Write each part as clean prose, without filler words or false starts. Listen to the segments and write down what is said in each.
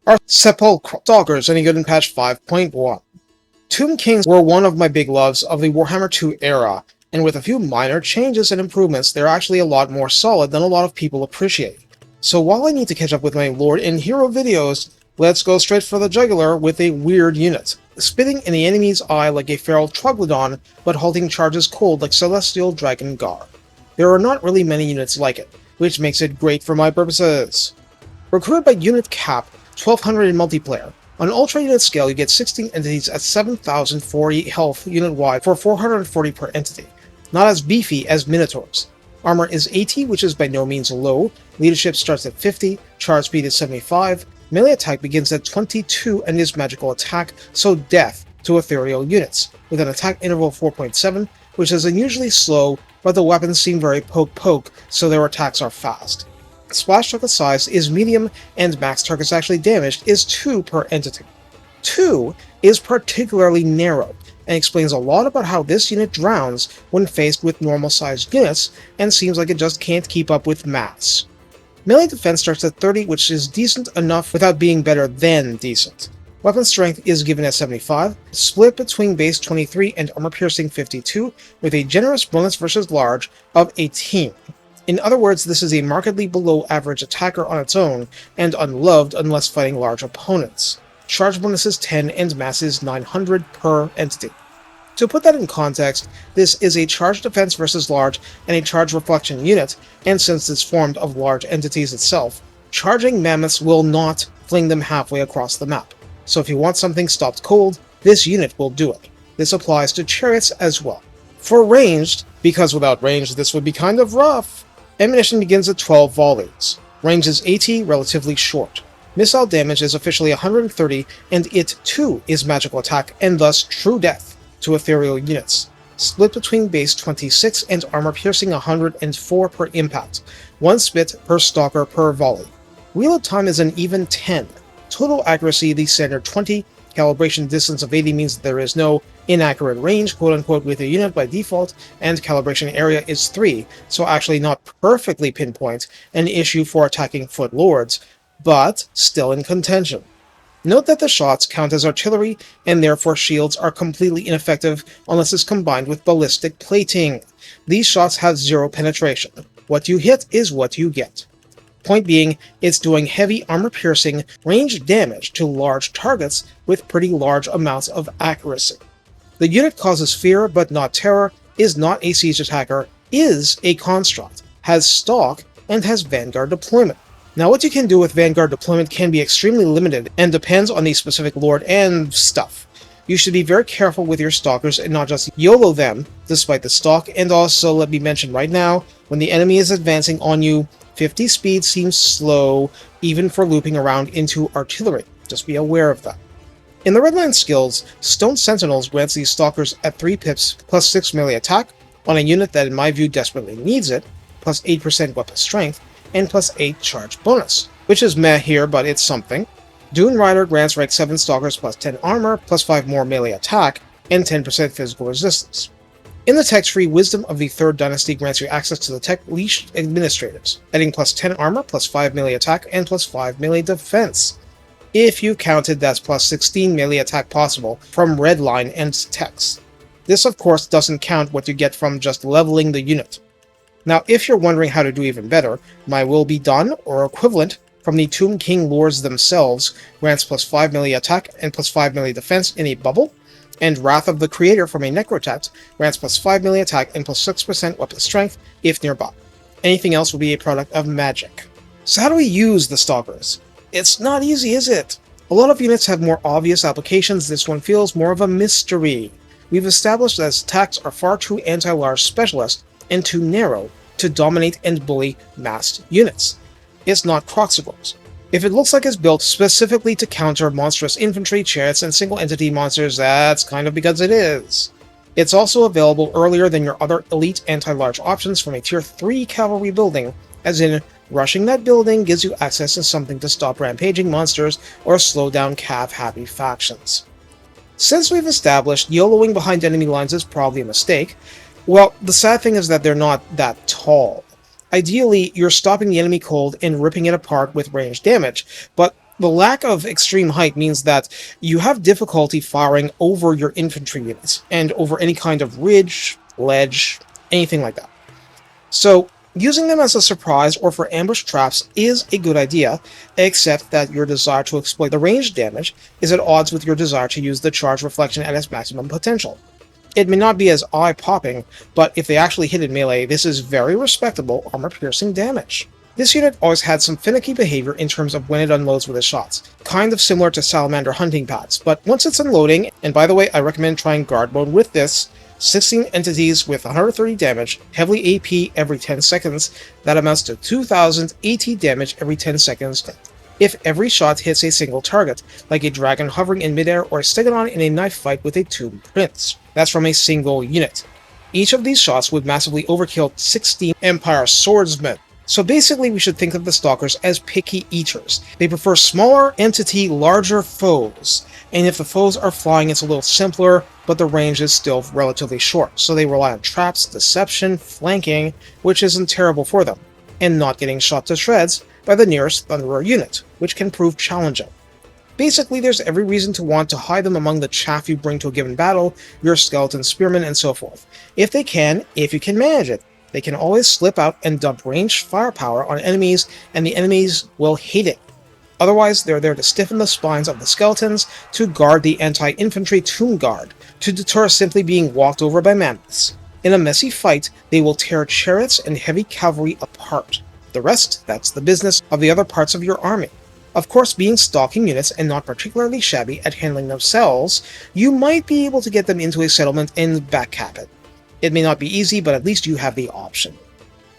are Sepulchral Stalkers, any good in patch 5.1. Tomb Kings were one of my big loves of the Warhammer 2 era, and with a few minor changes and improvements, they're actually a lot more solid than a lot of people appreciate. So while I need to catch up with my Lord and Hero videos, let's go straight for the jugular with a weird unit. Spitting in the enemy's eye like a feral troglodyte, but halting charges cold like Celestial Dragon Gar. There are not really many units like it, which makes it great for my purposes. Recruited by unit cap 1200 in multiplayer. On Ultra Unit scale, you get 16 entities at 7040 health unit-wide for 440 per entity. Not as beefy as Minotaurs. Armor is 80, which is by no means low. Leadership starts at 50, charge speed is 75, melee attack begins at 22 and is magical attack, so death to ethereal units, with an attack interval of 4.7, which is unusually slow, but the weapons seem very poke-poke, so their attacks are fast. Splash target size is medium, and max targets actually damaged is 2 per entity. 2 is particularly narrow, and explains a lot about how this unit drowns when faced with normal-sized units, and seems like it just can't keep up with mass. Melee defense starts at 30, which is decent enough without being better than decent. Weapon strength is given at 75, split between base 23 and armor piercing 52, with a generous bonus versus large of 18. In other words, this is a markedly below average attacker on its own, and unloved unless fighting large opponents. Charge bonus is 10 and mass is 900 per entity. To put that in context, this is a charge defense versus large and a charge reflection unit, and since it's formed of large entities itself, charging mammoths will not fling them halfway across the map. So if you want something stopped cold, this unit will do it. This applies to chariots as well. For ranged, because without range this would be kind of rough, ammunition begins at 12 volleys. Range is 80, relatively short. Missile damage is officially 130, and it too is magical attack, and thus true death to ethereal units. Split between base 26 and armor piercing 104 per impact. 1 spit per stalker per volley. Reload time is an even 10. Total accuracy the standard 20. Calibration distance of 80 means that there is no inaccurate range, quote-unquote, with a unit by default, and calibration area is 3, so actually not perfectly pinpoint, an issue for attacking foot lords, but still in contention. Note that the shots count as artillery, and therefore shields are completely ineffective unless it's combined with ballistic plating. These shots have 0 penetration. What you hit is what you get. Point being, it's doing heavy armor-piercing, ranged damage to large targets with pretty large amounts of accuracy. The unit causes fear but not terror, is not a siege attacker, is a construct, has stalk, and has vanguard deployment. Now what you can do with vanguard deployment can be extremely limited and depends on the specific lord and stuff. You should be very careful with your stalkers and not just YOLO them despite the stalk, and also let me mention right now, when the enemy is advancing on you, 50 speed seems slow, even for looping around into artillery. Just be aware of that. In the redline skills, Stone Sentinels grants these stalkers at 3 pips plus 6 melee attack on a unit that in my view desperately needs it, plus 8% weapon strength, and plus 8 charge bonus, which is meh here, but it's something. Dune Rider grants rank 7 stalkers plus 10 armor, plus 5 more melee attack, and 10% physical resistance. In the tech tree, Wisdom of the 3rd Dynasty grants you access to the Tech Leash Administrators, adding plus 10 armor, plus 5 melee attack, and plus 5 melee defense. If you counted, that's plus 16 melee attack possible from Redline and Techs. This of course doesn't count what you get from just leveling the unit. Now if you're wondering how to do even better, My Will Be Done, or equivalent, from the Tomb King lords themselves, grants plus 5 melee attack and plus 5 melee defense in a bubble, and Wrath of the Creator from a Necrotext grants plus 5 melee attack and plus 6% weapon strength if nearby. Anything else will be a product of magic. So how do we use the Stalkers? It's not easy, is it? A lot of units have more obvious applications, this one feels more of a mystery. We've established that its attacks are far too anti-large specialist and too narrow to dominate and bully massed units. It's not Croxigors. If it looks like it's built specifically to counter monstrous infantry, chariots, and single-entity monsters, that's kind of because it is. It's also available earlier than your other elite anti-large options from a tier 3 cavalry building, as in, rushing that building gives you access to something to stop rampaging monsters or slow down cav-happy factions. Since we've established YOLOing behind enemy lines is probably a mistake, well, the sad thing is that they're not that tall. Ideally, you're stopping the enemy cold and ripping it apart with ranged damage, but The lack of extreme height means that you have difficulty firing over your infantry units and over any kind of ridge, ledge, anything like that. So, using them as a surprise or for ambush traps is a good idea, except that your desire to exploit the range damage is at odds with your desire to use the charge reflection at its maximum potential. It may not be as eye-popping, but if they actually hit in melee, this is very respectable armor-piercing damage. This unit always had some finicky behavior in terms of when it unloads with its shots, kind of similar to Salamander hunting pads, but once it's unloading, and by the way, I recommend trying guard mode with this, 16 entities with 130 damage, heavily AP every 10 seconds, that amounts to 2000 AT damage every 10 seconds, if every shot hits a single target, like a dragon hovering in midair or a stegodon in a knife fight with a tomb prince. That's from a single unit. Each of these shots would massively overkill 16 Empire swordsmen. So basically we should think of the Stalkers as picky eaters. They prefer smaller entity, larger foes. And if the foes are flying, it's a little simpler, but the range is still relatively short. So they rely on traps, deception, flanking, which isn't terrible for them, and not getting shot to shreds by the nearest Thunderer unit, which can prove challenging. Basically, there's every reason to want to hide them among the chaff you bring to a given battle, your skeleton spearmen, and so forth. If you can manage it. They can always slip out and dump ranged firepower on enemies, and the enemies will hate it. Otherwise, they're there to stiffen the spines of the skeletons, to guard the anti-infantry tomb guard, to deter simply being walked over by mammoths. In a messy fight, they will tear chariots and heavy cavalry apart. The rest, that's the business of the other parts of your army. Of course, being stalking units and not particularly shabby at handling themselves, you might be able to get them into a settlement and backcap it. It may not be easy, but at least you have the option.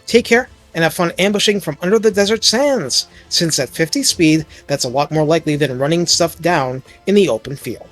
Take care, and have fun ambushing from under the desert sands, since at 50 speed, that's a lot more likely than running stuff down in the open field.